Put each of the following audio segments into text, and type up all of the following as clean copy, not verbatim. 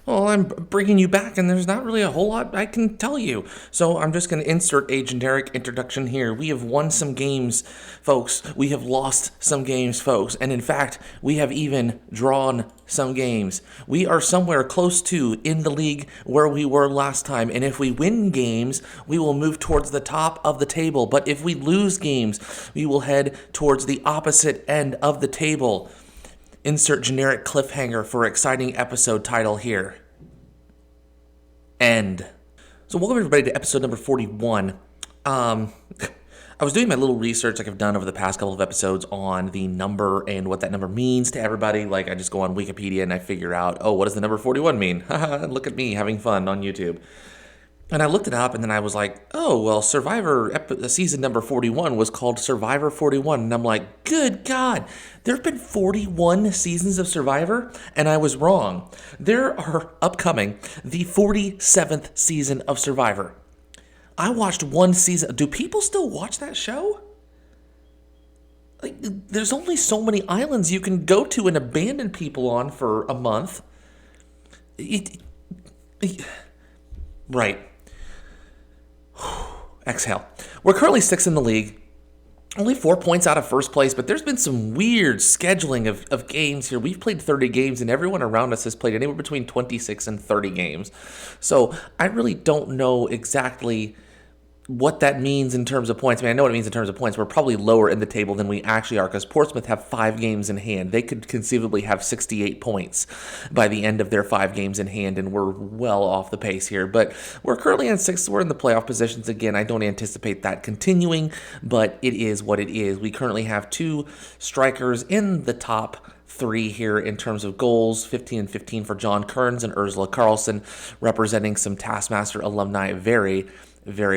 Well, I'm bringing you back, and there's not really a whole lot I can tell you. So I'm just going to insert a generic introduction here. We have won some games, folks. We have lost some games, folks. And in fact, we have even drawn some games. We are somewhere close to in the league where we were last time. And if we win games, we will move towards the top of the table. But if we lose games, we will head towards the opposite end of the table. Insert generic cliffhanger for exciting episode title here. End. So welcome everybody to episode number 41. I was doing my little research like I've done over the past couple of episodes on the number and what that number means to everybody. Like I just go on Wikipedia and I figure out, oh, what does the number 41 mean? Look at me having fun on YouTube. And I looked it up, and then I was like, oh, well, Survivor season number 41 was called Survivor 41. And I'm like, good God, there have been 41 seasons of Survivor? And I was wrong. There are upcoming the 47th season of Survivor. I watched one season. Do people still watch that show? Like, there's only so many islands you can go to and abandon people on for a month. Right. Exhale. We're currently 6th in the league. Only 4 points out of first place, but there's been some weird scheduling of games here. We've played 30 games, and everyone around us has played anywhere between 26 and 30 games. So I really don't know exactly what that means in terms of points. I mean, I know what it means in terms of points. We're probably lower in the table than we actually are because Portsmouth have 5 games in hand. They could conceivably have 68 points by the end of their 5 games in hand, and we're well off the pace here. But we're currently on 6th. We're in the playoff positions again. I don't anticipate that continuing, but it is what it is. We currently have 2 strikers in the top 3 here in terms of goals, 15 and 15 for John Kearns and Ursula Carlson, representing some Taskmaster alumni very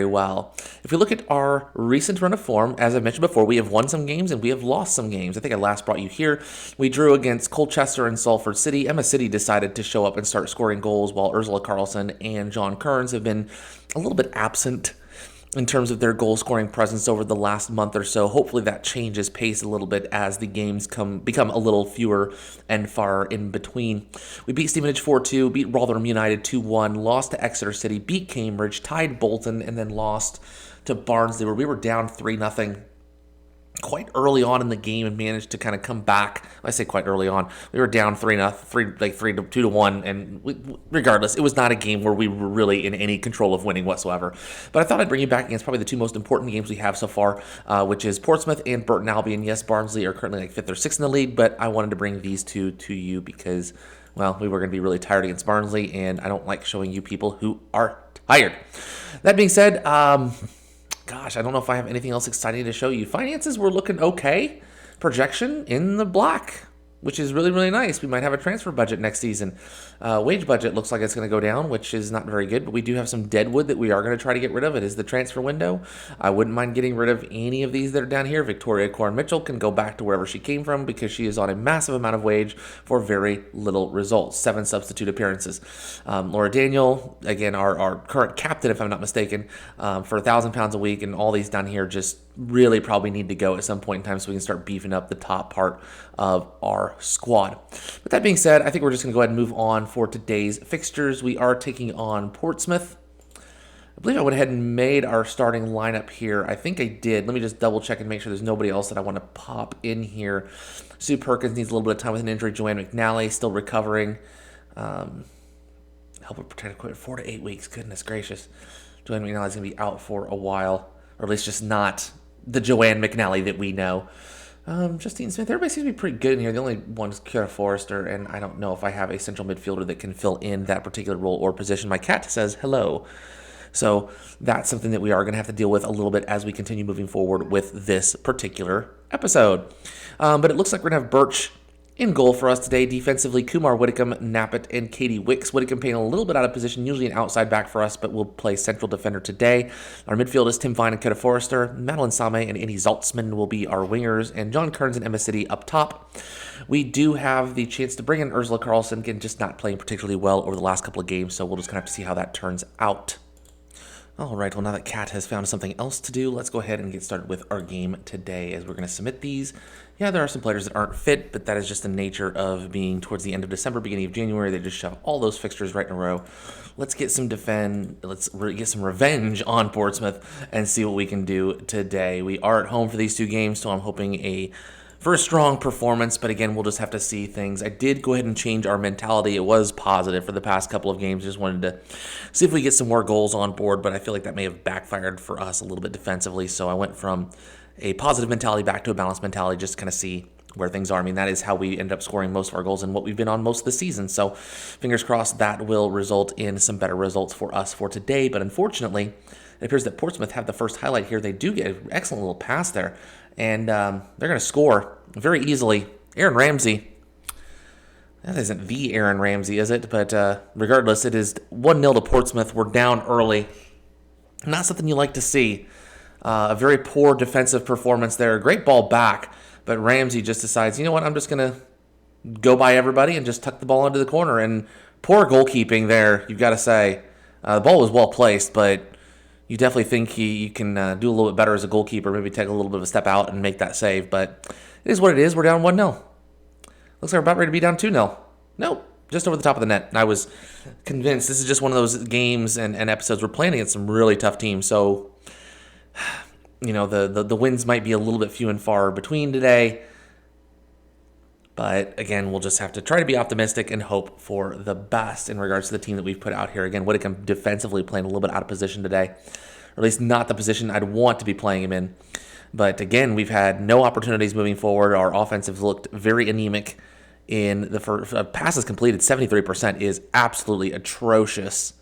well. If we look at our recent run of form, as I mentioned before, we have won some games and we have lost some games. I think I last brought you here. We drew against Colchester and Salford City. Emma City decided to show up and start scoring goals, while Ursula Carlson and John Kearns have been a little bit absent in terms of their goal-scoring presence over the last month or so. Hopefully that changes pace a little bit as the games become a little fewer and far in between. We beat Stevenage 4-2, beat Rotherham United 2-1, lost to Exeter City, beat Cambridge, tied Bolton, and then lost to Barnsley, where we were down 3-0 quite early on in the game and managed to kind of come back. I say quite early on. We were down 2-1, and regardless, it was not a game where we were really in any control of winning whatsoever. But I thought I'd bring you back against probably the 2 most important games we have so far, which is Portsmouth and Burton Albion. Yes, Barnsley are currently like 5th or 6th in the league, but I wanted to bring these 2 to you because, well, we were going to be really tired against Barnsley, and I don't like showing you people who are tired. That being said, gosh, I don't know if I have anything else exciting to show you. Finances were looking okay. Projection in the black, which is really nice. We might have a transfer budget next season. Wage budget looks like it's going to go down, which is not very good, but we do have some deadwood that we are going to try to get rid of. It is the transfer window. I wouldn't mind getting rid of any of these that are down here. Victoria Corn-Mitchell can go back to wherever she came from because she is on a massive amount of wage for very little results. 7 substitute appearances. Laura Daniel, again, our current captain, if I'm not mistaken, for £1,000 a week, and all these down here just really probably need to go at some point in time so we can start beefing up the top part of our squad. With that being said, I think we're just going to go ahead and move on for today's fixtures. We are taking on Portsmouth. I believe I went ahead and made our starting lineup here. I think I did. Let me just double check and make sure there's nobody else that I want to pop in here. Sue Perkins needs a little bit of time with an injury. Joanne McNally still recovering. Help her protect equipment 4 to 8 weeks. Goodness gracious. Joanne McNally's going to be out for a while, or at least just not the Joanne McNally that we know. Justine Smith, everybody seems to be pretty good in here. The only one is Kara Forrester, and I don't know if I have a central midfielder that can fill in that particular role or position. My cat says hello. So that's something that we are going to have to deal with a little bit as we continue moving forward with this particular episode. But it looks like we're going to have Birch in goal for us today. Defensively, Kumar Whitcomb, Knappett, and Katie Wicks. Whitcomb playing a little bit out of position, usually an outside back for us, but we'll play central defender today. Our midfield is Tim Vine and Keta Forrester. Madeline Same and Annie Zaltzman will be our wingers, and John Kearns and Emma City up top. We do have the chance to bring in Ursula Carlson, again, just not playing particularly well over the last couple of games, so we'll just kind of have to see how that turns out. All right, well, now that Kat has found something else to do, let's go ahead and get started with our game today as we're going to submit these. Yeah, there are some players that aren't fit, but that is just the nature of being towards the end of December, beginning of January. They just shove all those fixtures right in a row. Let's get some get some revenge on Portsmouth and see what we can do today. We are at home for these two games, so I'm hoping for a strong performance, but again, we'll just have to see things. I did go ahead and change our mentality. It was positive for the past couple of games. Just wanted to see if we get some more goals on board, but I feel like that may have backfired for us a little bit defensively. So I went from a positive mentality back to a balanced mentality just to kind of see where things are. I mean, that is how we end up scoring most of our goals and what we've been on most of the season. So fingers crossed that will result in some better results for us for today. But unfortunately, it appears that Portsmouth have the first highlight here. They do get an excellent little pass there, and they're going to score very easily. Aaron Ramsey. That isn't the Aaron Ramsey, is it? But regardless, it is 1-0 to Portsmouth. We're down early. Not something you like to see. A very poor defensive performance there. Great ball back, but Ramsey just decides, you know what, I'm just going to go by everybody and just tuck the ball into the corner. And poor goalkeeping there, you've got to say. The ball was well placed, but you definitely think you can do a little bit better as a goalkeeper, maybe take a little bit of a step out and make that save. But it is what it is. We're down 1-0. Looks like we're about ready to be down 2-0. Nope, just over the top of the net. I was convinced this is just one of those games and episodes we're playing against some really tough teams. So, you know, the wins might be a little bit few and far between today. But again, we'll just have to try to be optimistic and hope for the best in regards to the team that we've put out here. Again, Whitcomb defensively playing a little bit out of position today, or at least not the position I'd want to be playing him in. But again, we've had no opportunities moving forward. Our offense has looked very anemic in the first passes completed. 73% is absolutely atrocious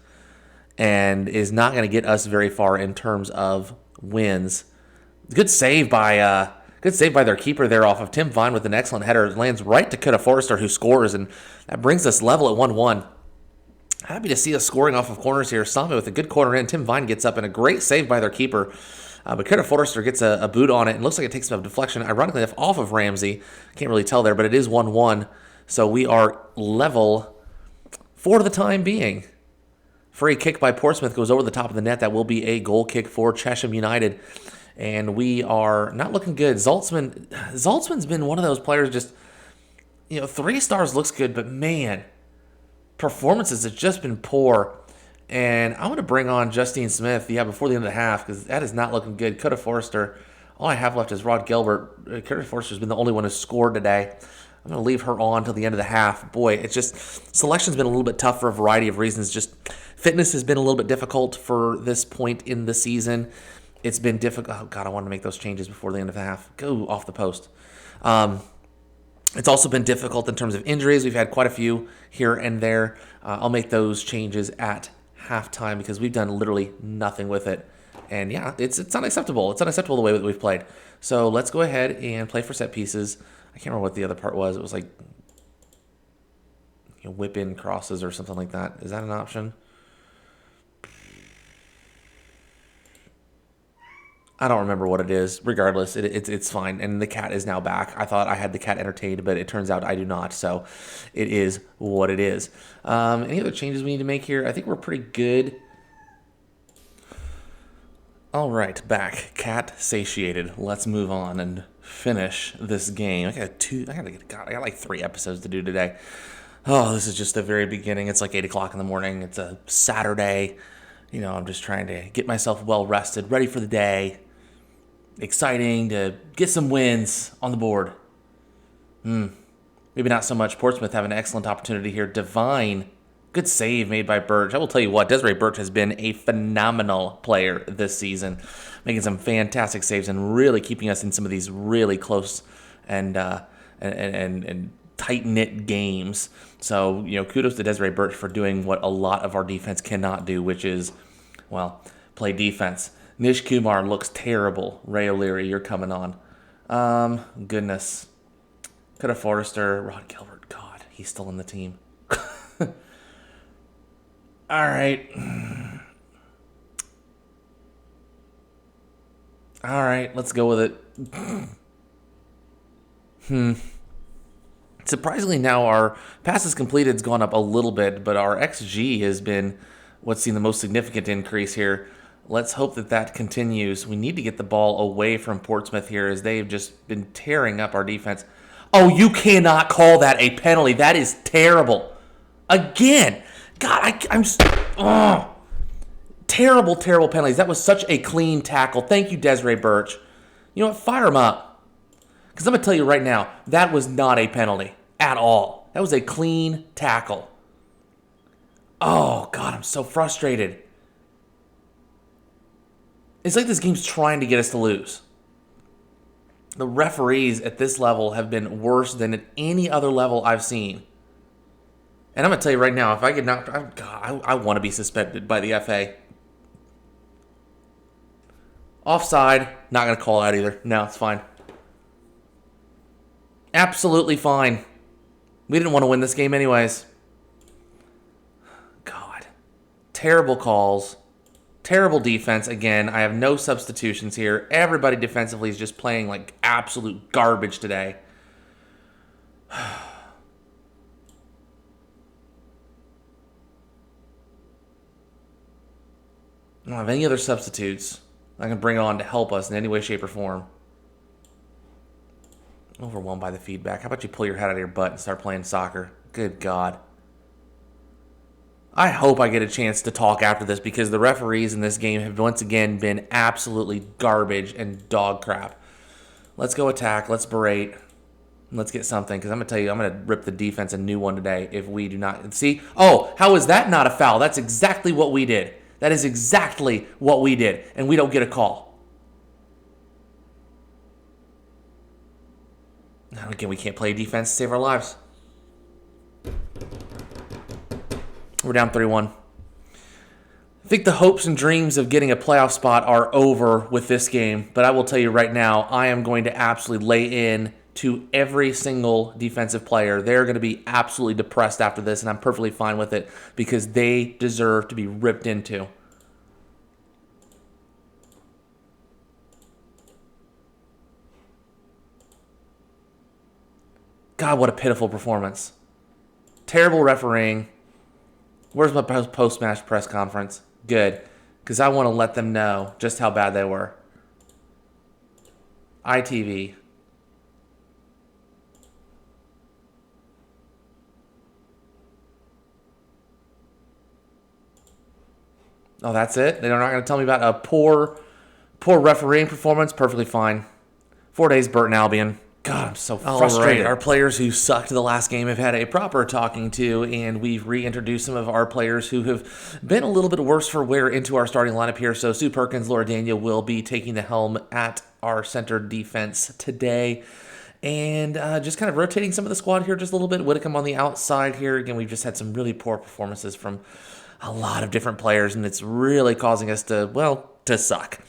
and is not going to get us very far in terms of wins. Good save by their keeper there off of Tim Vine with an excellent header. It lands right to Kuda Forrester, who scores, and that brings us level at 1-1. Happy to see us scoring off of corners here. Sami with a good corner in. Tim Vine gets up, and a great save by their keeper. But Kuda Forrester gets a boot on it, and looks like it takes some deflection. Ironically enough, off of Ramsey. Can't really tell there, but it is 1-1. So we are level for the time being. Free kick by Portsmouth goes over the top of the net. That will be a goal kick for Chesham United. And we are not looking good. Zaltzman's been one of those players just, 3 stars looks good, but man, performances have just been poor. And I'm going to bring on Justine Smith, before the end of the half, because that is not looking good. Kuda Forrester, all I have left is Rod Gilbert. Kuda Forrester's been the only one who's scored today. I'm going to leave her on till the end of the half. Boy, it's just, selection's been a little bit tough for a variety of reasons. Just fitness has been a little bit difficult for this point in the season. It's been difficult. Oh, God, I wanted to make those changes before the end of the half. Go off the post. It's also been difficult in terms of injuries. We've had quite a few here and there. I'll make those changes at halftime because we've done literally nothing with it. And yeah, it's unacceptable. It's unacceptable the way that we've played. So let's go ahead and play for set pieces. I can't remember what the other part was. It was like whip in crosses or something like that. Is that an option? I don't remember what it is. Regardless, it's fine. And the cat is now back. I thought I had the cat entertained, but it turns out I do not. So it is what it is. Any other changes we need to make here? I think we're pretty good. All right, back. Cat satiated. Let's move on and finish this game. I got like 3 episodes to do today. Oh, this is just the very beginning. It's like 8 o'clock in the morning. It's a Saturday. I'm just trying to get myself well rested, ready for the day. Exciting to get some wins on the board. Maybe not so much. Portsmouth have an excellent opportunity here. Divine. Good save made by Birch. I will tell you what, Desiree Birch has been a phenomenal player this season, making some fantastic saves and really keeping us in some of these really close and tight-knit games. So, kudos to Desiree Birch for doing what a lot of our defense cannot do, which is, play defense. Nish Kumar looks terrible. Ray O'Leary, you're coming on. Goodness. Kuda Forrester, Rod Gilbert. God, he's still in the team. All right. All right, let's go with it. Surprisingly, now our passes completed has gone up a little bit, but our XG has been what's seen the most significant increase here. Let's hope that that continues. We need to get the ball away from Portsmouth here as they've just been tearing up our defense. Oh, you cannot call that a penalty. That is terrible. Again. God, I'm... Oh. Terrible, terrible penalties. That was such a clean tackle. Thank you, Desiree Birch. You know what? Fire him up. Because I'm going to tell you right now, that was not a penalty at all. That was a clean tackle. Oh, God, I'm so frustrated. It's like this game's trying to get us to lose. The referees at this level have been worse than at any other level I've seen. And I'm going to tell you right now, if I get knocked... I want to be suspended by the FA. Offside. Not going to call out either. No, it's fine. Absolutely fine. We didn't want to win this game anyways. God. Terrible calls. Terrible defense. Again, I have no substitutions here. Everybody defensively is just playing like absolute garbage today. I don't have any other substitutes I can bring on to help us in any way, shape, or form. Overwhelmed by the feedback. How about you pull your head out of your butt and start playing soccer? Good God. I hope I get a chance to talk after this because the referees in this game have once again been absolutely garbage and dog crap. Let's go attack. Let's berate. Let's get something because I'm going to tell you, I'm going to rip the defense a new one today if we do not. See? Oh, how is that not a foul? That's exactly what we did. That is exactly what we did, and we don't get a call. Now, again, we can't play defense to save our lives. We're down 3-1. I think the hopes and dreams of getting a playoff spot are over with this game, but I will tell you right now, I am going to absolutely lay in to every single defensive player. They're going to be absolutely depressed after this, and I'm perfectly fine with it because they deserve to be ripped into. God, what a pitiful performance. Terrible refereeing. Where's my post-match press conference? Good, because I want to let them know just how bad they were. ITV. Oh, that's it? They're not going to tell me about a poor refereeing performance? Perfectly fine. 4 days, Burton Albion. God, I'm so frustrated. Right. Our players who sucked the last game have had a proper talking to, and we've reintroduced some of our players who have been a little bit worse for wear into our starting lineup here. So Sue Perkins, Laura Daniel will be taking the helm at our center defense today. And just kind of rotating some of the squad here just a little bit. Whitcomb on the outside here. Again, we've just had some really poor performances from a lot of different players, and it's really causing us to, well, to suck.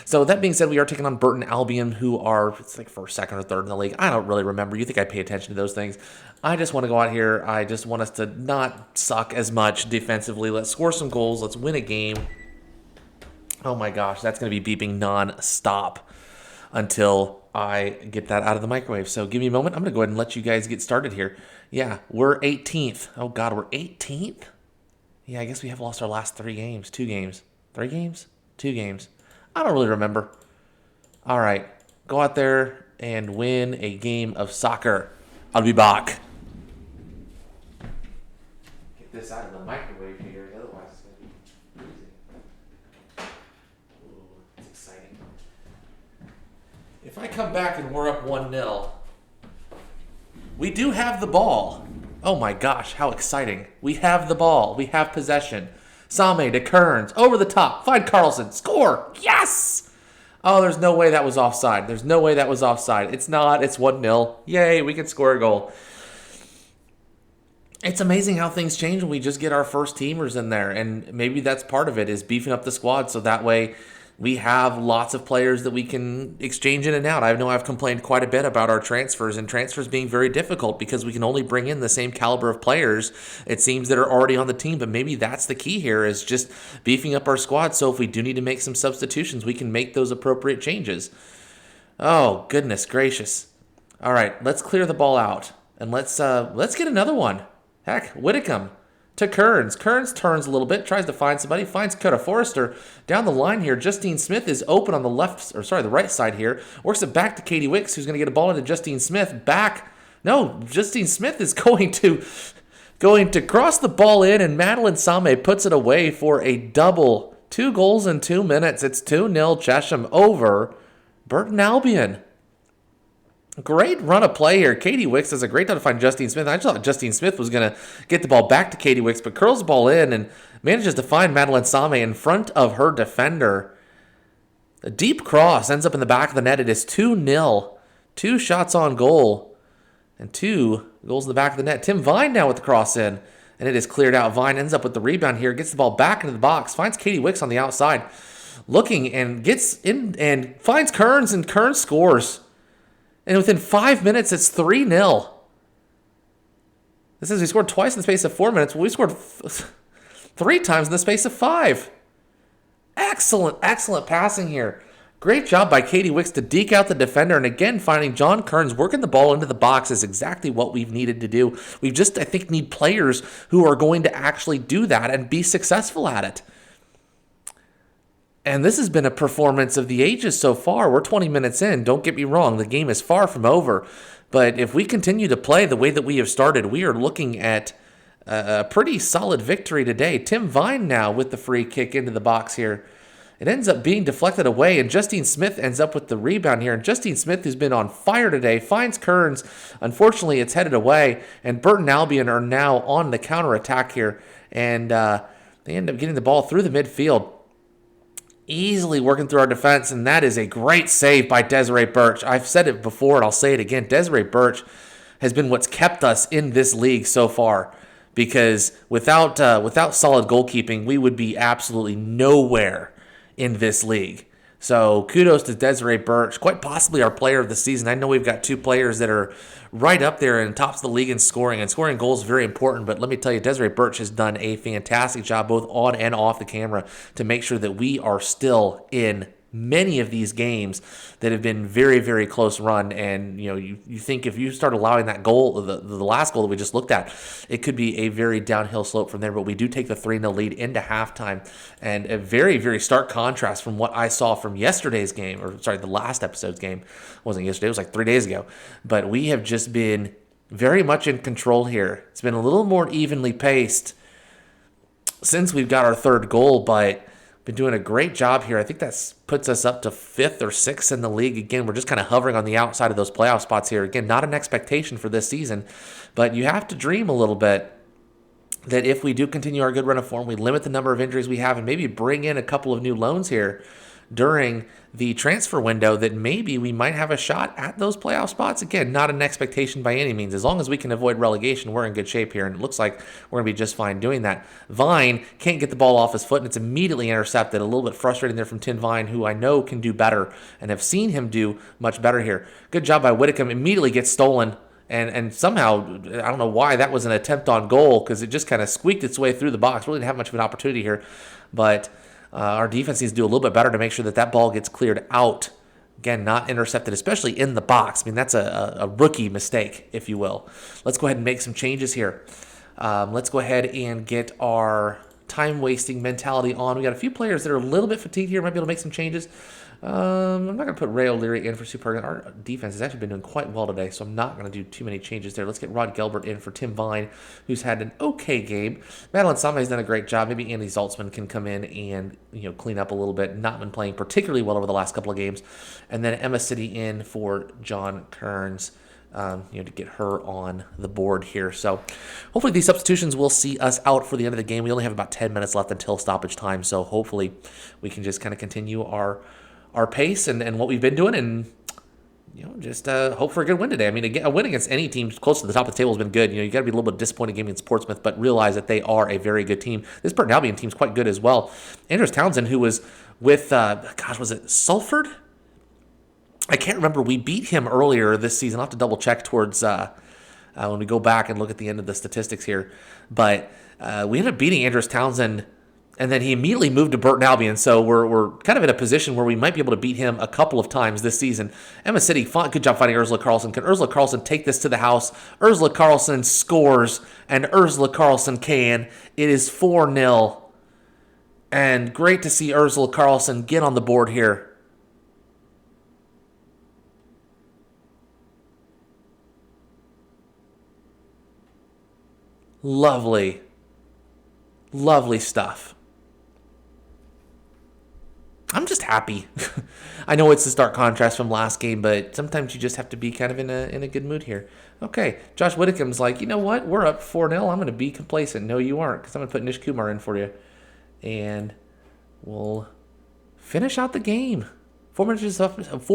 So that being said, we are taking on Burton Albion, who are, it's like first, second, or third in the league. I don't really remember. You think I pay attention to those things. I just want to go out here. I just want us to not suck as much defensively. Let's score some goals. Let's win a game. Oh my gosh, that's going to be beeping non-stop until I get that out of the microwave. So give me a moment. I'm going to go ahead and let you guys get started here. Yeah, we're 18th. Oh God, we're 18th? Yeah, I guess we have lost our last 3 games. 2 games. 3 games? 2 games. I don't really remember. All right. Go out there and win a game of soccer. I'll be back. Get this out of the microwave here. Otherwise, it's going to be easy. Ooh, it's exciting. If I come back and we're up 1-0, we do have the ball. Oh my gosh, how exciting. We have the ball. We have possession. Same to Kearns. Over the top. Find Carlson. Score. Yes! Oh, there's no way that was offside. There's no way that was offside. It's not. It's 1-0. Yay, we can score a goal. It's amazing how things change when we just get our first teamers in there. And maybe that's part of it, is beefing up the squad so that way we have lots of players that we can exchange in and out. I know I've complained quite a bit about our transfers and transfers being very difficult because we can only bring in the same caliber of players, it seems, that are already on the team. But maybe that's the key here, is just beefing up our squad. So if we do need to make some substitutions, we can make those appropriate changes. Oh, goodness gracious. All right, let's clear the ball out and let's get another one. Heck, Whitcomb. to Kearns. Kearns turns a little bit, tries to find somebody, finds Coda Forrester down the line here. Justine Smith is open on the the right side here. Works it back to Katie Wicks, who's going to get a ball into Justine Smith. Justine Smith is going to cross the ball in, and Madeline Same puts it away for a double. 2 goals in 2 minutes. It's 2-0 Chesham over Burton Albion. Great run of play here. Katie Wicks does a great job to find Justine Smith. I just thought Justine Smith was going to get the ball back to Katie Wicks, but curls the ball in and manages to find Madeline Same in front of her defender. A deep cross ends up in the back of the net. It is 2-0. 2 shots on goal and 2 goals in the back of the net. Tim Vine now with the cross in, and it is cleared out. Vine ends up with the rebound here, gets the ball back into the box, finds Katie Wicks on the outside, looking and gets in and finds Kearns, and Kearns scores. And within 5 minutes, it's 3-0. This is, we scored twice in the space of 4 minutes. Well, we scored 3 times in the space of 5. Excellent passing here. Great job by Katie Wicks to deke out the defender. And again, finding John Kearns working the ball into the box is exactly what we've needed to do. We just, I think, need players who are going to actually do that and be successful at it. And this has been a performance of the ages so far. We're 20 minutes in. Don't get me wrong. The game is far from over. But if we continue to play the way that we have started, we are looking at a pretty solid victory today. Tim Vine now with the free kick into the box here. It ends up being deflected away, and Justine Smith ends up with the rebound here. And Justine Smith, who's been on fire today, finds Kearns. Unfortunately, it's headed away, and Burton Albion are now on the counterattack here. And they end up getting the ball through the midfield. Easily working through our defense, and that is a great save by Desiree Birch. I've said it before, and I'll say it again. Desiree Birch has been what's kept us in this league so far, because without solid goalkeeping, we would be absolutely nowhere in this league. So kudos to Desiree Birch, quite possibly our player of the season. I know we've got 2 players that are right up there in tops of the league in scoring, and scoring goals is very important, but let me tell you, Desiree Birch has done a fantastic job both on and off the camera to make sure that we are still in many of these games that have been very, very close run. And you think if you start allowing that goal, the last goal that we just looked at, it could be a very downhill slope from there. But we do take the 3-0 lead into halftime, and a very, very stark contrast from what I saw from yesterday's game, the last episode's game. It wasn't yesterday, it was like 3 days ago. But we have just been very much in control here. It's been a little more evenly paced since we've got our 3rd goal, but been doing a great job here. I think that puts us up to 5th or 6th in the league. Again, we're just kind of hovering on the outside of those playoff spots here. Again, not an expectation for this season, but you have to dream a little bit that if we do continue our good run of form, we limit the number of injuries we have and maybe bring in a couple of new loans here during the transfer window, that maybe we might have a shot at those playoff spots. Again, not an expectation by any means. As long as we can avoid relegation, we're in good shape here, and it looks like we're going to be just fine doing that. Vine can't get the ball off his foot, and it's immediately intercepted. A little bit frustrating there from Tim Vine, who I know can do better and have seen him do much better here. Good job by Whitcomb. Immediately gets stolen, and somehow, I don't know why that was an attempt on goal, because it just kind of squeaked its way through the box. Really didn't have much of an opportunity here, but our defense needs to do a little bit better to make sure that ball gets cleared out. Again, not intercepted, especially in the box. I mean, that's a rookie mistake, if you will. Let's go ahead and make some changes here. Let's go ahead and get our time-wasting mentality on. We got a few players that are a little bit fatigued here. Might be able to make some changes. I'm not going to put Ray O'Leary in for Super. Our defense has actually been doing quite well today, so I'm not going to do too many changes there. Let's get Rod Gelbert in for Tim Vine, who's had an okay game. Madeline Same done a great job. Maybe Andy Zaltzman can come in and clean up a little bit. Not been playing particularly well over the last couple of games. And then Emma City in for John Kearns. To get her on the board here. So hopefully these substitutions will see us out for the end of the game. We only have about 10 minutes left until stoppage time, so hopefully we can just kind of continue our pace and what we've been doing, and just hope for a good win today. I mean, a win against any team close to the top of the table has been good. You got to be a little bit disappointed game against Portsmouth, but realize that they are a very good team. This Burton Albion team's quite good as well. Andrews Townsend, who was with, was it Salford? I can't remember. We beat him earlier this season. I'll have to double check towards when we go back and look at the end of the statistics here. But we ended up beating Andrews Townsend And then he immediately moved to Burton Albion, so we're kind of in a position where we might be able to beat him a couple of times this season. Emma City, good job finding Ursula Carlson. Can Ursula Carlson take this to the house? Ursula Carlson scores, and Ursula Carlson can. It is 4-0. And great to see Ursula Carlson get on the board here. Lovely. Lovely stuff. I'm just happy. I know it's a stark contrast from last game, but sometimes you just have to be kind of in a good mood here. Okay, Josh Whitcomb's like, you know what? We're up 4-0. I'm going to be complacent. No, you aren't, because I'm going to put Nish Kumar in for you. And we'll finish out the game. 4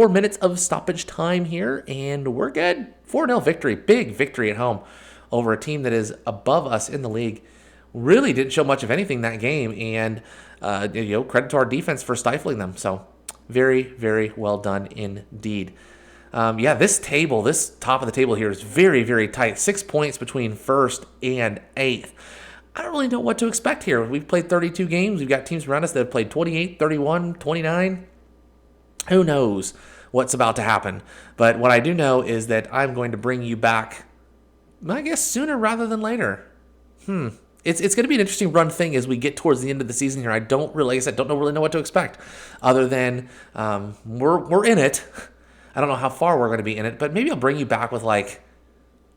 minutes of stoppage time here, and we're good. 4-0 victory. Big victory at home over a team that is above us in the league. Really didn't show much of anything that game, and credit to our defense for stifling them. So very, very well done indeed. This top of the table here is very, very tight. 6 points between first and eighth. I don't really know what to expect here. We've played 32 games. We've got teams around us that have played 28, 31, 29. Who knows what's about to happen? But what I do know is that I'm going to bring you back, I guess, sooner rather than later. It's going to be an interesting run thing as we get towards the end of the season here. I don't really know what to expect, other than we're in it. I don't know how far we're going to be in it, but maybe I'll bring you back with like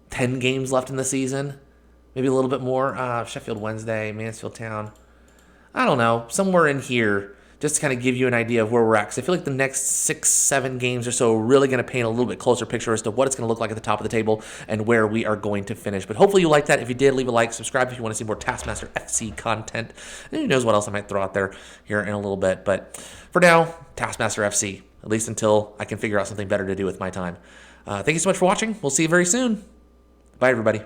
10 games left in the season, maybe a little bit more. Sheffield Wednesday, Mansfield Town. I don't know, somewhere in here, just to kind of give you an idea of where we're at. Because I feel like the next 6-7 games or so are really going to paint a little bit closer picture as to what it's going to look like at the top of the table and where we are going to finish. But hopefully you liked that. If you did, leave a like, subscribe if you want to see more Taskmaster FC content. And who knows what else I might throw out there here in a little bit. But for now, Taskmaster FC, at least until I can figure out something better to do with my time. Thank you so much for watching. We'll see you very soon. Bye, everybody.